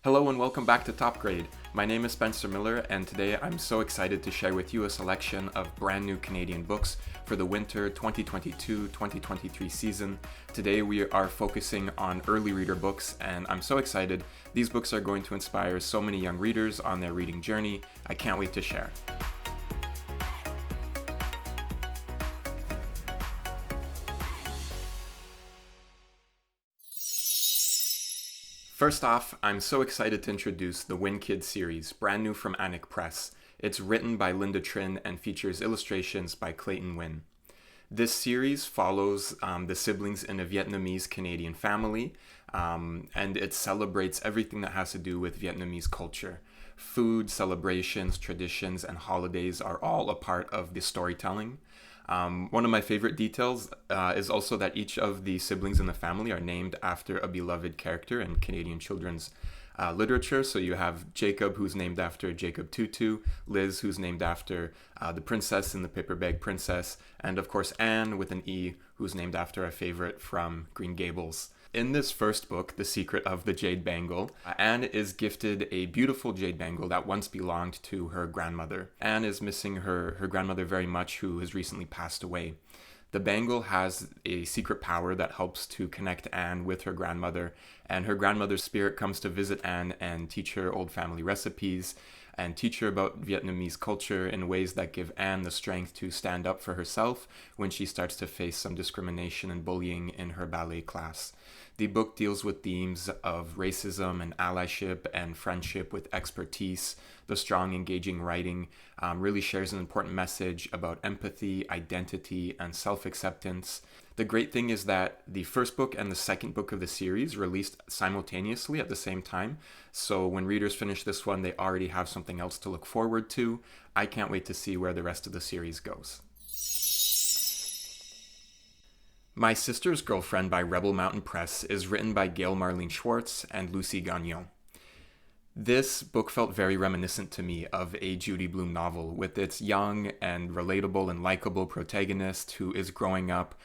Hello and welcome back to Top Grade. My name is Spencer Miller and today I'm so excited to share with you a selection of brand new Canadian books for the winter 2022-2023 season. Today we are focusing on early reader books and I'm so excited. These books are going to inspire so many young readers on their reading journey. I can't wait to share. First off, I'm so excited to introduce the Win Kids series, brand new from Anik Press. It's written by Linda Trin and features illustrations by Clayton Wynn. This series follows the siblings in a Vietnamese-Canadian family, and it celebrates everything that has to do with Vietnamese culture. Food, celebrations, traditions, and holidays are all a part of the storytelling. One of my favorite details is also that each of the siblings in the family are named after a beloved character in Canadian children's literature. So you have Jacob, who's named after Jacob Tutu, Liz, who's named after the princess in The Paper Bag Princess, and of course Anne with an E, who's named after a favorite from Green Gables. In this first book, The Secret of the Jade Bangle, Anne is gifted a beautiful jade bangle that once belonged to her grandmother. Anne is missing her grandmother very much, who has recently passed away. The bangle has a secret power that helps to connect Anne with her grandmother, and her grandmother's spirit comes to visit Anne and teach her old family recipes and teach her about Vietnamese culture in ways that give Anne the strength to stand up for herself when she starts to face some discrimination and bullying in her ballet class. The book deals with themes of racism and allyship and friendship with expertise. The strong, engaging writing really shares an important message about empathy, identity, and self-acceptance. The great thing is that the first book and the second book of the series released simultaneously at the same time. So when readers finish this one, they already have something else to look forward to. I can't wait to see where the rest of the series goes. My Sister's Girlfriend by Rebel Mountain Press is written by Gail Marlene Schwartz and Lucy Gagnon. This book felt very reminiscent to me of a Judy Blume novel, with its young and relatable and likable protagonist who is growing up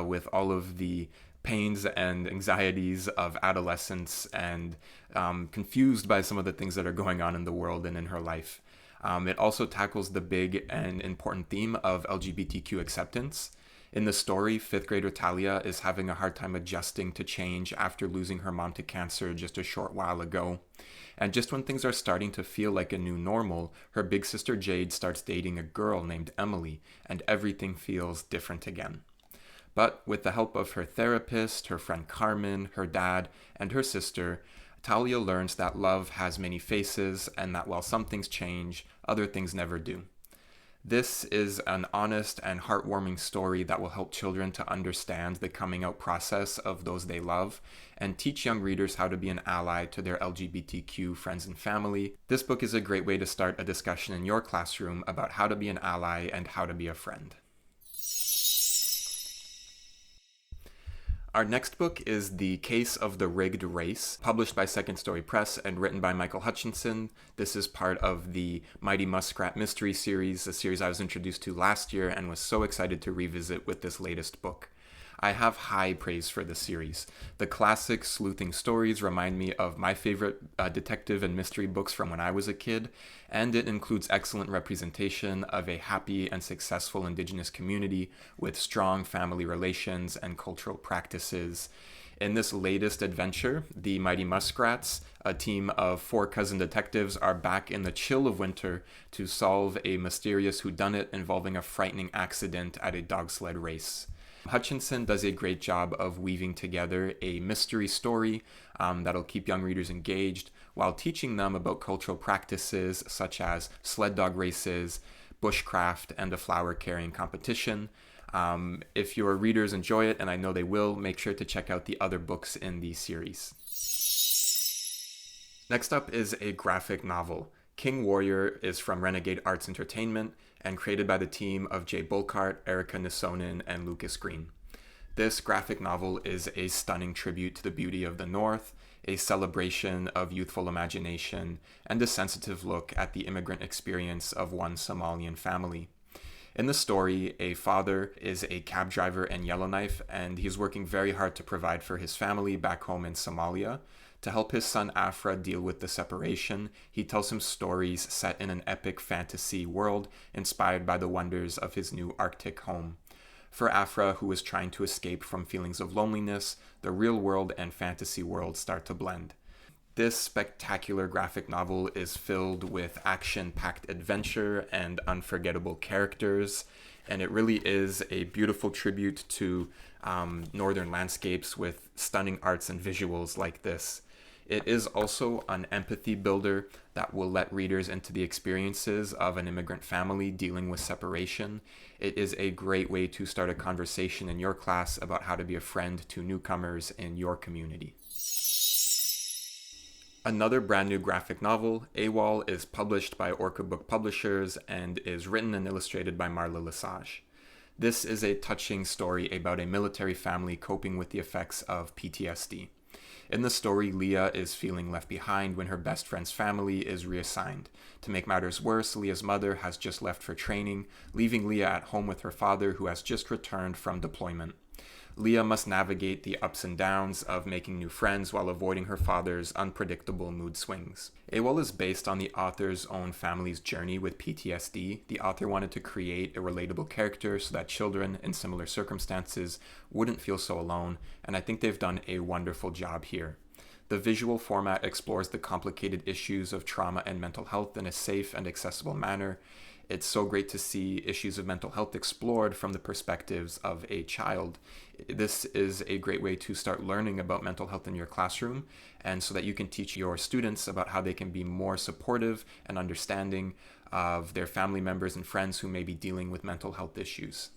with all of the pains and anxieties of adolescence and confused by some of the things that are going on in the world and in her life. It also tackles the big and important theme of LGBTQ acceptance. In the story, fifth grader Talia is having a hard time adjusting to change after losing her mom to cancer just a short while ago. And just when things are starting to feel like a new normal, her big sister Jade starts dating a girl named Emily, and everything feels different again. But with the help of her therapist, her friend Carmen, her dad, and her sister, Talia learns that love has many faces and that while some things change, other things never do. This is an honest and heartwarming story that will help children to understand the coming out process of those they love and teach young readers how to be an ally to their LGBTQ friends and family. This book is a great way to start a discussion in your classroom about how to be an ally and how to be a friend. Our next book is The Case of the Rigged Race, published by Second Story Press and written by Michael Hutchinson. This is part of the Mighty Muskrat Mystery Series, a series I was introduced to last year and was so excited to revisit with this latest book. I have high praise for this series. The classic sleuthing stories remind me of my favorite detective and mystery books from when I was a kid, and it includes excellent representation of a happy and successful Indigenous community with strong family relations and cultural practices. In this latest adventure, the Mighty Muskrats, a team of 4 cousin detectives, are back in the chill of winter to solve a mysterious whodunit involving a frightening accident at a dog sled race. Hutchinson does a great job of weaving together a mystery story that'll keep young readers engaged while teaching them about cultural practices such as sled dog races, bushcraft, and a flower carrying competition. If your readers enjoy it, and I know they will, make sure to check out the other books in the series. Next up is a graphic novel. King Warrior is from Renegade Arts Entertainment and created by the team of Jay Bolkart, Erica Nisonen, and Lucas Green. This graphic novel is a stunning tribute to the beauty of the North, a celebration of youthful imagination, and a sensitive look at the immigrant experience of one Somalian family. In the story, a father is a cab driver in Yellowknife, and he's working very hard to provide for his family back home in Somalia. To help his son Afra deal with the separation, he tells him stories set in an epic fantasy world inspired by the wonders of his new Arctic home. For Afra, who is trying to escape from feelings of loneliness, the real world and fantasy world start to blend. This spectacular graphic novel is filled with action-packed adventure and unforgettable characters, and it really is a beautiful tribute to northern landscapes with stunning arts and visuals like this. It is also an empathy builder that will let readers into the experiences of an immigrant family dealing with separation. It is a great way to start a conversation in your class about how to be a friend to newcomers in your community. Another brand new graphic novel, AWOL, is published by Orca Book Publishers and is written and illustrated by Marla Lesage. This is a touching story about a military family coping with the effects of PTSD. In the story, Leah is feeling left behind when her best friend's family is reassigned. To make matters worse, Leah's mother has just left for training, leaving Leah at home with her father, who has just returned from deployment. Leah must navigate the ups and downs of making new friends while avoiding her father's unpredictable mood swings. AWOL is based on the author's own family's journey with PTSD. The author wanted to create a relatable character so that children in similar circumstances wouldn't feel so alone, and I think they've done a wonderful job here. The visual format explores the complicated issues of trauma and mental health in a safe and accessible manner. It's so great to see issues of mental health explored from the perspectives of a child. This is a great way to start learning about mental health in your classroom, and so that you can teach your students about how they can be more supportive and understanding of their family members and friends who may be dealing with mental health issues.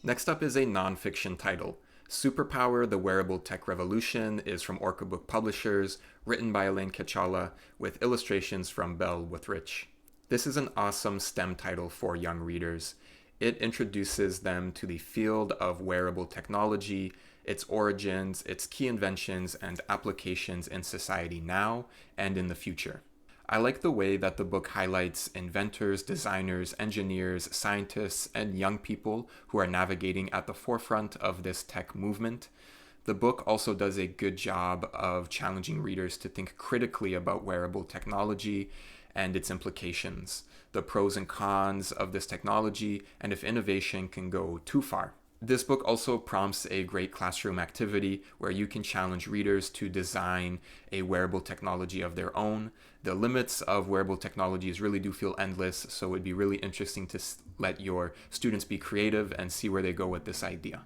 Next up is a nonfiction title. Superpower, The Wearable Tech Revolution is from Orca Book Publishers, written by Elaine Kachala, with illustrations from Belle Withrich. This is an awesome STEM title for young readers. It introduces them to the field of wearable technology, its origins, its key inventions, and applications in society now and in the future. I like the way that the book highlights inventors, designers, engineers, scientists, and young people who are navigating at the forefront of this tech movement. The book also does a good job of challenging readers to think critically about wearable technology and its implications, the pros and cons of this technology, and if innovation can go too far. This book also prompts a great classroom activity where you can challenge readers to design a wearable technology of their own. The limits of wearable technologies really do feel endless, so it would be really interesting to let your students be creative and see where they go with this idea.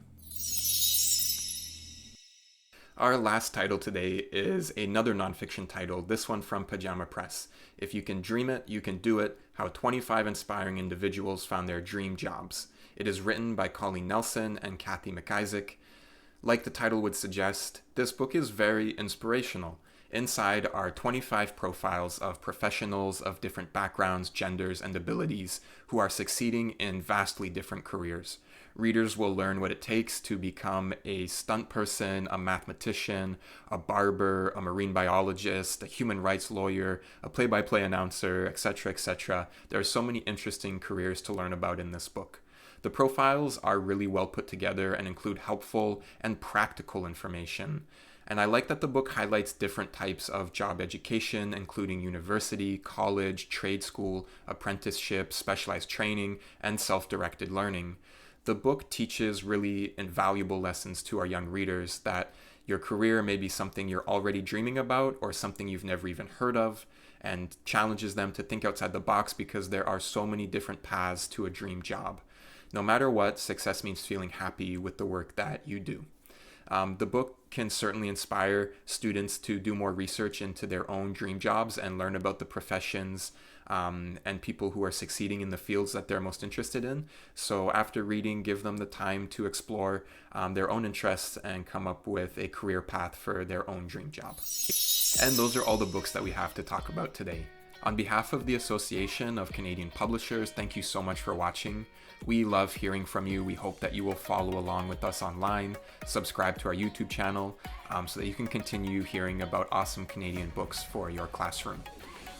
Our last title today is another nonfiction title, this one from Pajama Press. If you can dream it, you can do it. How 25 inspiring individuals found their dream jobs. It is written by Colleen Nelson and Kathy McIsaac. Like the title would suggest, this book is very inspirational. Inside are 25 profiles of professionals of different backgrounds, genders, and abilities who are succeeding in vastly different careers. Readers will learn what it takes to become a stunt person, a mathematician, a barber, a marine biologist, a human rights lawyer, a play-by-play announcer, etc., etc. There are so many interesting careers to learn about in this book. The profiles are really well put together and include helpful and practical information. And I like that the book highlights different types of job education, including university, college, trade school, apprenticeship, specialized training, and self-directed learning. The book teaches really invaluable lessons to our young readers that your career may be something you're already dreaming about or something you've never even heard of, and challenges them to think outside the box because there are so many different paths to a dream job. No matter what, success means feeling happy with the work that you do. The book can certainly inspire students to do more research into their own dream jobs and learn about the professions and people who are succeeding in the fields that they're most interested in. So after reading, give them the time to explore their own interests and come up with a career path for their own dream job. And those are all the books that we have to talk about today. On behalf of the Association of Canadian Publishers, thank you so much for watching. We love hearing from you. We hope that you will follow along with us online, subscribe to our YouTube channel, so that you can continue hearing about awesome Canadian books for your classroom.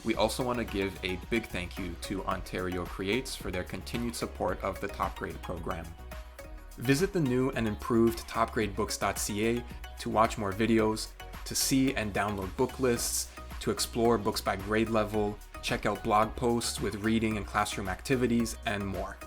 We also want to give a big thank you to Ontario Creates for their continued support of the Top Grade program. Visit the new and improved topgradebooks.ca to watch more videos, to see and download book lists, to explore books by grade level, check out blog posts with reading and classroom activities, and more.